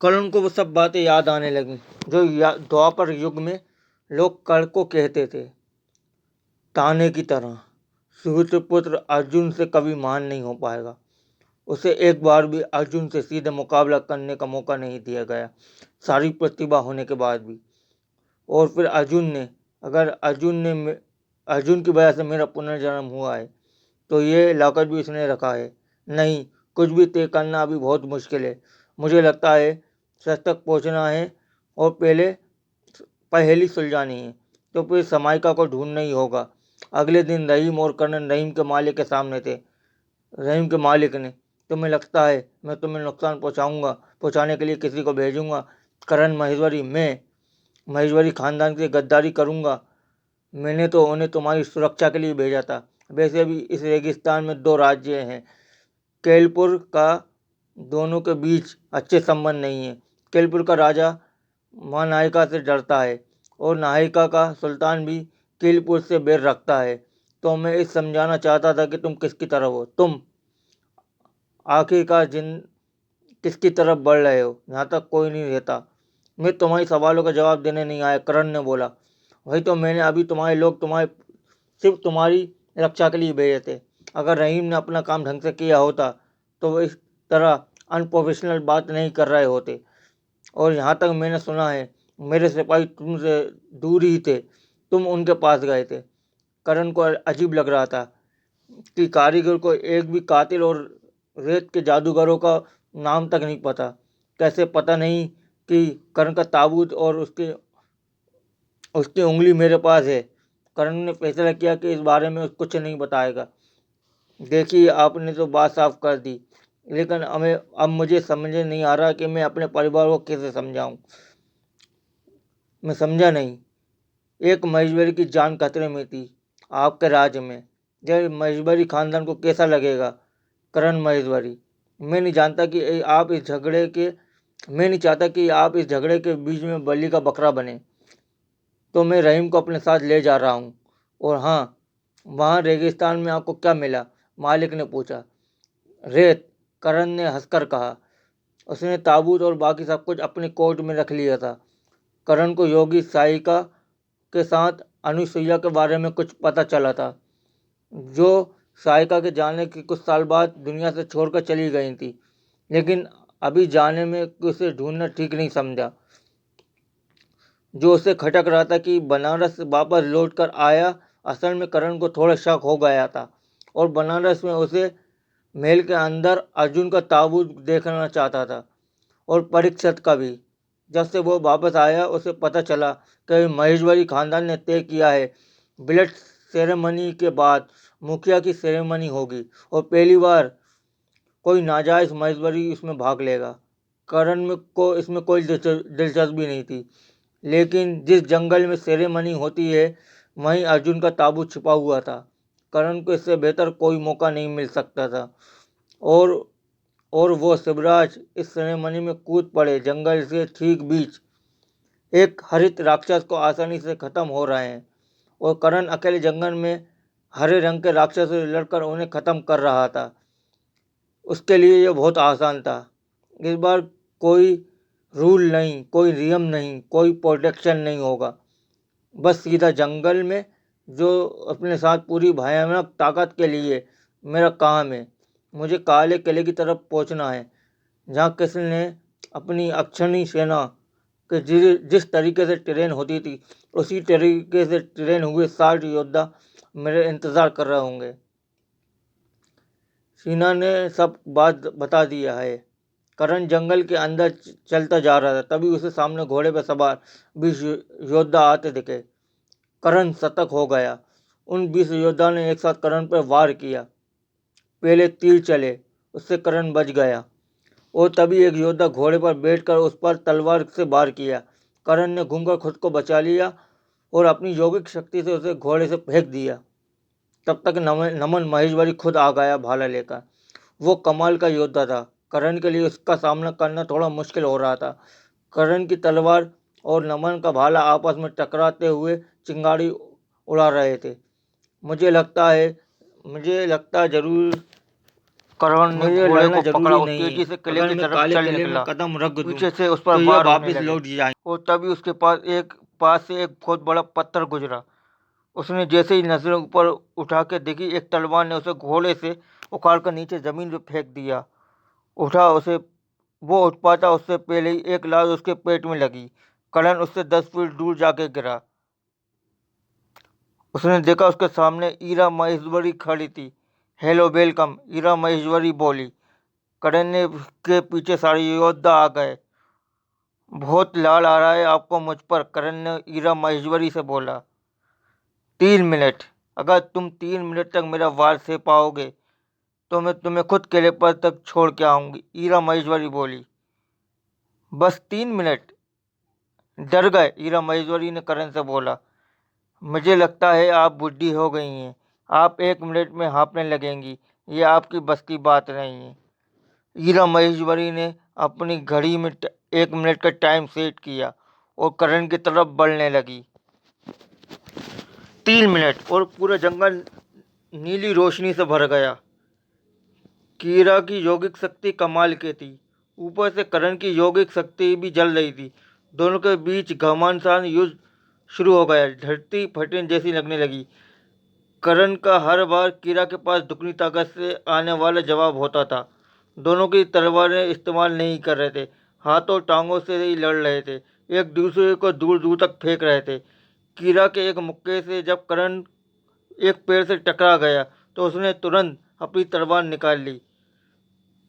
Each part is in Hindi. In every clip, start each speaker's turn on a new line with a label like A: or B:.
A: कर्ण को वो सब बातें याद आने लगीं जो द्वापर युग में लोग कर्ण को कहते थे। ताने की तरह सूर्यपुत्र अर्जुन से कभी मान नहीं हो पाएगा। उसे एक बार भी अर्जुन से सीधे मुकाबला करने का मौका नहीं दिया गया, सारी प्रतिभा होने के बाद भी। और फिर अगर अर्जुन की वजह से मेरा पुनर्जन्म हुआ है तो ये लॉकेट भी उसने रखा है। नहीं, कुछ भी तय करना अभी बहुत मुश्किल है। मुझे लगता है सच तक पहुंचना है और पहले पहेली सुलझानी है, तो फिर समाइका को ढूंढना ही होगा। अगले दिन रहीम और कर्ण रहीम के मालिक के सामने थे। रहीम के मालिक ने, तुम्हें लगता है मैं तुम्हें नुकसान पहुंचाने के लिए किसी को भेजूंगा? करण महेश्वरी, मैं महेश्वरी खानदान की गद्दारी करूंगा? मैंने तो उन्हें तुम्हारी सुरक्षा के लिए भेजा था। वैसे भी इस रेगिस्तान में दो राज्य हैं, केलपुर का। दोनों के बीच अच्छे संबंध नहीं है। केलपुर का राजा महानायिका से डरता है और नायिका का सुल्तान भी केलपुर से बैर रखता है। तो मैं इस समझाना चाहता था कि तुम किसकी तरफ हो। तुम आखिरकार किसकी तरफ बढ़ रहे हो, यहाँ तक कोई नहीं रहता। मैं तुम्हारे सवालों का जवाब देने नहीं आया, करण ने बोला। वही तो मैंने अभी तुम्हारे लोग सिर्फ तुम्हारी रक्षा के लिए भेजे थे। अगर रहीम ने अपना काम ढंग से किया होता तो वो इस तरह अनप्रोफेशनल बात नहीं कर रहे होते। और यहाँ तक मैंने सुना है मेरे सिपाही तुमसे दूर ही थे, तुम उनके पास गए थे। करण को अजीब लग रहा था कि कारीगर को एक भी कातिल और रेत के जादूगरों का नाम तक नहीं पता। कैसे पता नहीं कि करण का ताबूत और उसकी उंगली मेरे पास है। करण ने फैसला किया कि इस बारे में कुछ नहीं बताएगा। देखिए, आपने तो बात साफ कर दी, लेकिन अब मुझे समझ नहीं आ रहा कि मैं अपने परिवार को कैसे समझाऊं। मैं समझा नहीं। एक महेश्वरी की जान खतरे में थी आपके राज्य में। जब महेश्वरी खानदान को कैसा लगेगा? करण महेश्वरी, मैं नहीं जानता कि आप इस झगड़े के मैं नहीं चाहता कि आप इस झगड़े के बीच में बलि का बकरा बने। तो मैं रहीम को अपने साथ ले जा रहा हूँ। और हाँ, वहाँ रेगिस्तान में आपको क्या मिला? मालिक ने पूछा। रेत, करण ने हंसकर कहा। उसने ताबूत और बाकी सब कुछ अपने कोट में रख लिया था। करण को योगी साइका के साथ अनुसुईया के बारे में कुछ पता चला था, जो साइका के जाने के कुछ साल बाद दुनिया से छोड़कर चली गई थी। लेकिन अभी जाने में उसे ढूंढना ठीक नहीं समझा। जो उसे खटक रहा था कि बनारस वापस लौट कर आया, असल में करण को थोड़ा शक हो गया था और बनारस में उसे महल के अंदर अर्जुन का ताबूत देखना चाहता था और परीक्षित का भी। जब से वो वापस आया उसे पता चला कि महेश्वरी खानदान ने तय किया है ब्लड सेरेमनी के बाद मुखिया की सेरेमनी होगी और पहली बार कोई नाजायज महेश्वरी इसमें भाग लेगा। करण में को इसमें कोई दिलचस्पी नहीं थी, लेकिन जिस जंगल में सेरेमनी होती है वहीं अर्जुन का ताबूत छिपा हुआ था। करण को इससे बेहतर कोई मौका नहीं मिल सकता था। और और वो शिवराज इस सेरेमनी में कूद पड़े। जंगल से ठीक बीच एक हरित राक्षस को आसानी से खत्म हो रहे हैं और करण अकेले जंगल में हरे रंग के राक्षस से लड़कर उन्हें खत्म कर रहा था। उसके लिए यह बहुत आसान था। इस बार कोई रूल नहीं, कोई नियम नहीं, कोई प्रोटेक्शन नहीं होगा। बस सीधा जंगल में, जो अपने साथ पूरी भयानक ताकत के लिए मेरा काम है। मुझे काले किले की तरफ पहुंचना है, जहाँ किसी ने अपनी अक्षणी सेना के जिस तरीके से ट्रेन होती थी उसी तरीके से ट्रेन हुए 60 योद्धा मेरे इंतज़ार कर रहे होंगे। सीना ने सब बात बता दिया है। करण जंगल के अंदर चलता जा रहा था, तभी उसे सामने घोड़े पर सवार 20 योद्धा आते दिखे। करण सतर्क हो गया। उन 20 योद्धा ने एक साथ करण पर वार किया। पहले तीर चले, उससे करण बच गया और तभी एक योद्धा घोड़े पर बैठकर उस पर तलवार से वार किया। करण ने घूमकर खुद को बचा लिया और अपनी यौगिक शक्ति से उसे घोड़े से फेंक दिया। तब तक नमन महेश्वरी खुद आ गया भाला लेकर। वो कमाल का योद्धा था। करण के लिए उसका सामना करना थोड़ा मुश्किल हो रहा था। करण की तलवार और नमन का भाला आपस में टकराते हुए चिंगारी उड़ा रहे थे। मुझे लगता है जरूर
B: करण ने
A: मुझे
B: घोड़े
A: लड़ना
B: को पकड़ा
A: जरूरी
B: और
A: नहीं
B: तेजी
A: है।
B: से किले
A: अगर
B: की
A: मैं
B: तरफ
A: काले
B: चल
A: किले में
B: निकला।
A: कदम रख दूं
B: पीछे से उस पर
A: तो ये
B: वार होने
A: वापस
B: लगे
A: लौट जाए।
B: और तभी उसके पास से एक बहुत बड़ा पत्थर गुजरा। उसने जैसे ही नजरें ऊपर उठा के देखी, एक तलवार ने उसे घोड़े से उखाड़ कर नीचे जमीन पर फेंक दिया। उठा उसे वो उठ पाता उससे पहले ही एक लात उसके पेट में लगी। करण उससे 10 फीट दूर जाके गिरा। उसने देखा उसके सामने ईरा महेश्वरी खड़ी थी। हेलो वेलकम, ईरा महेश्वरी बोली। करण ने के पीछे सारे योद्धा आ गए। बहुत लाल आ रहा है आपको मुझ पर, करण ने ईरा महेश्वरी से बोला। 3 मिनट, अगर तुम 3 मिनट तक मेरा वार सह पाओगे तो मैं तुम्हें खुद किले पर तक छोड़ के आऊंगी, ईरा महेश्वरी बोली। बस 3 मिनट? डर गए, ईरा महेश्वरी ने करण से बोला। मुझे लगता है आप बुढ़ी हो गई हैं। आप 1 मिनट में हाँफने लगेंगी, ये आपकी बस की बात नहीं है। ईरा महेश्वरी ने अपनी घड़ी में 1 मिनट का टाइम सेट किया और करण की तरफ बढ़ने लगी। 3 मिनट और पूरा जंगल नीली रोशनी से भर गया। कीरा की यौगिक शक्ति कमाल की थी। ऊपर से करण की यौगिक शक्ति भी जल रही थी। दोनों के बीच घमासान युद्ध शुरू हो गया। धरती फटने जैसी लगने लगी। करण का हर बार कीरा के पास दुगनी ताकत से आने वाला जवाब होता था। दोनों की तलवारें इस्तेमाल नहीं कर रहे थे, हाथों टांगों से ही लड़ रहे थे, एक दूसरे को दूर दूर तक फेंक रहे थे। कीरा के एक मुक्के से जब करण एक पेड़ से टकरा गया तो उसने तुरंत अपनी तलवार निकाल ली।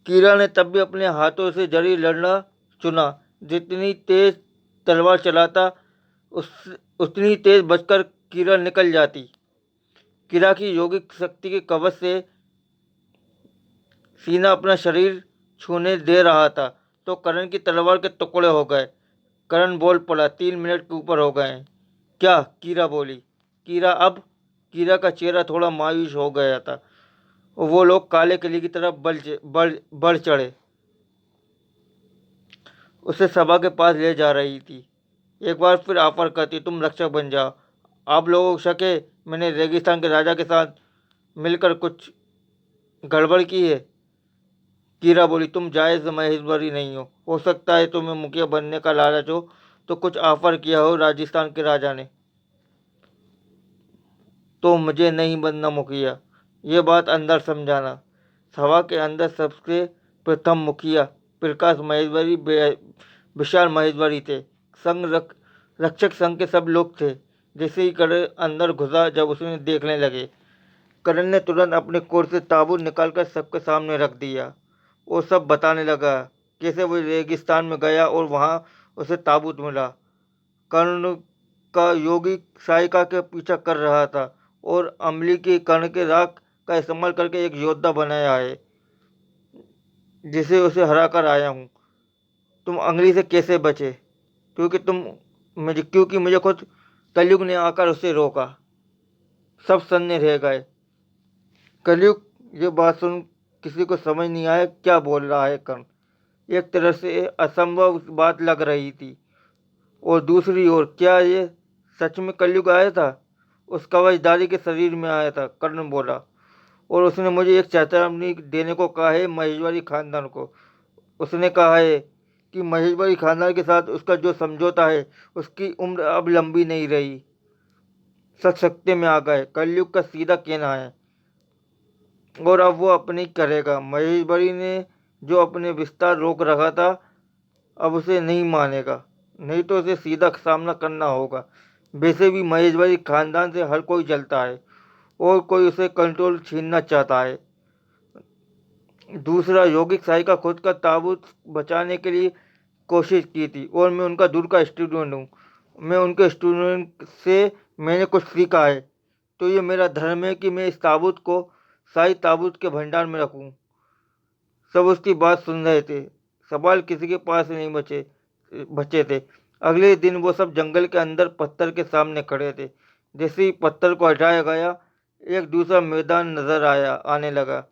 B: कीरा ने तब भी अपने हाथों से जरी लड़ना चुना। जितनी तेज तलवार चलाता उस उतनी तेज बचकर कीरा निकल जाती। कीरा की यौगिक शक्ति के कवच से सीना अपना शरीर छूने दे रहा था तो करण की तलवार के टुकड़े हो गए। करण बोल पड़ा, 3 मिनट के ऊपर हो गए हैं। क्या? कीरा बोली। कीरा अब कीरा का चेहरा थोड़ा मायूस हो गया था। वो लोग काले किले की तरफ बढ़ चढ़े। उसे सभा के पास ले जा रही थी। एक बार फिर ऑफर करती, तुम रक्षक बन जाओ। आप लोगों को शक है मैंने रेगिस्तान के राजा के साथ मिलकर कुछ गड़बड़ की है? कीरा बोली, तुम जायज महेश्वरी नहीं हो सकता है तुम्हें मुखिया बनने का लालच हो तो कुछ ऑफर किया हो राजस्थान के राजा ने। तो मुझे नहीं बनना मुखिया, ये बात अंदर समझाना। सभा के अंदर सबसे प्रथम मुखिया प्रकाश महेश्वरी विशाल महेश्वरी थे। रक्षक संघ के सब लोग थे। जैसे ही करण अंदर घुसा, जब उसने देखने लगे, करण ने तुरंत अपने कोट से ताबूत निकालकर सबके सामने रख दिया और सब बताने लगा कैसे वो रेगिस्तान में गया और वहाँ उसे ताबूत मिला। कर्ण का योगी साइका के पीछा कर रहा था और अमली के कर्ण के राख का इस्तेमाल करके एक योद्धा बनाया है जिसे उसे हरा कर आया हूँ। तुम अंगली से कैसे बचे? क्योंकि मुझे खुद कलयुग ने आकर उसे रोका। सब सन्ने रह गए। कलयुग, ये बात सुन किसी को समझ नहीं आया क्या बोल रहा है कर्ण। एक तरह से असंभव बात लग रही थी और दूसरी ओर क्या ये सच में कलयुग आया था? उस कवचधारी के शरीर में आया था, कर्ण बोला। और उसने मुझे एक चेतावनी देने को कहा है महेश्वरी खानदान को। उसने कहा है कि महेश्वरी खानदान के साथ उसका जो समझौता है उसकी उम्र अब लंबी नहीं रही। सच सत्य में आ गए, कलयुग का सीधा कहना है और अब वो अपनी करेगा। महेश्वरी ने जो अपने विस्तार रोक रखा था अब उसे नहीं मानेगा, नहीं तो उसे सीधा सामना करना होगा। वैसे भी महेश्वरी खानदान से हर कोई जलता है और कोई उसे कंट्रोल छीनना चाहता है। दूसरा, यौगिक साई का खुद का ताबूत बचाने के लिए कोशिश की थी और मैं उनका दूर का स्टूडेंट हूँ। मैं उनके स्टूडेंट से मैंने कुछ सीखा है तो ये मेरा धर्म है कि मैं इस ताबूत को साई ताबूत के भंडार में रखूँ। सब उसकी बात सुन रहे थे। सवाल किसी के पास नहीं बचे थे। अगले दिन वो सब जंगल के अंदर पत्थर के सामने खड़े थे। जैसे ही पत्थर को हटाया गया, एक दूसरा मैदान नजर आने लगा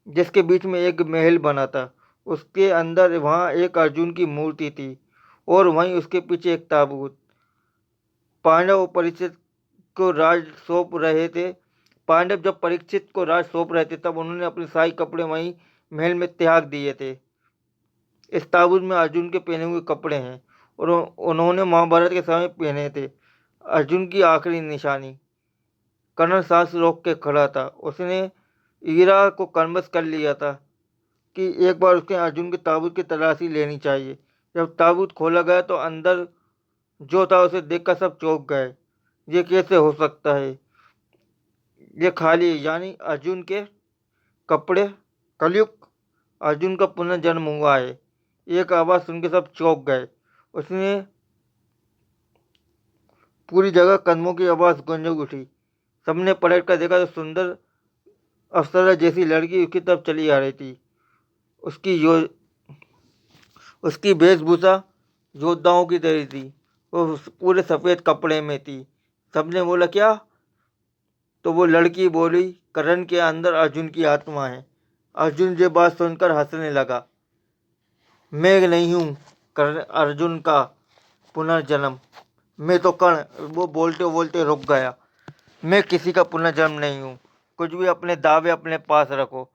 B: जिसके बीच में एक महल बना था। उसके अंदर वहाँ एक अर्जुन की मूर्ति थी और वहीं उसके पीछे एक ताबूत। पांडव और परिचित को राज सौंप रहे थे। पांडव जब परीक्षित को राज सौंप रहे थे तब उन्होंने अपने शाही कपड़े वहीं महल में त्याग दिए थे। इस ताबूत में अर्जुन के पहने हुए कपड़े हैं और उन्होंने महाभारत के समय पहने थे। अर्जुन की आखिरी निशानी। कर्ण सांस रोक के खड़ा था। उसने ईरा को कन्विंस कर लिया था कि एक बार उसके अर्जुन के ताबूत की तलाशी लेनी चाहिए। जब ताबूत खोला गया तो अंदर जो था उसे देखकर सब चौंक गए। ये कैसे हो सकता है? ये खाली है, यानी अर्जुन के कपड़े। कलयुग अर्जुन का पुनर्जन्म हुआ है। एक आवाज सुनकर सब चौंक गए। उसने पूरी जगह कदमों की आवाज गूंज उठी। सबने पलट कर देखा तो सुंदर अप्सरा जैसी लड़की उसकी तरफ चली आ रही थी। उसकी वेशभूषा योद्धाओं की तरह थी। वो पूरे सफेद कपड़े में थी। सबने बोला क्या? तो वो लड़की बोली, कर्ण के अंदर अर्जुन की आत्मा है। अर्जुन ये बात सुनकर हंसने लगा। मैं नहीं हूँ कर्ण अर्जुन का पुनर्जन्म, मैं तो कर्ण। वो बोलते बोलते रुक गया। मैं किसी का पुनर्जन्म नहीं हूँ। कुछ भी अपने दावे अपने पास रखो।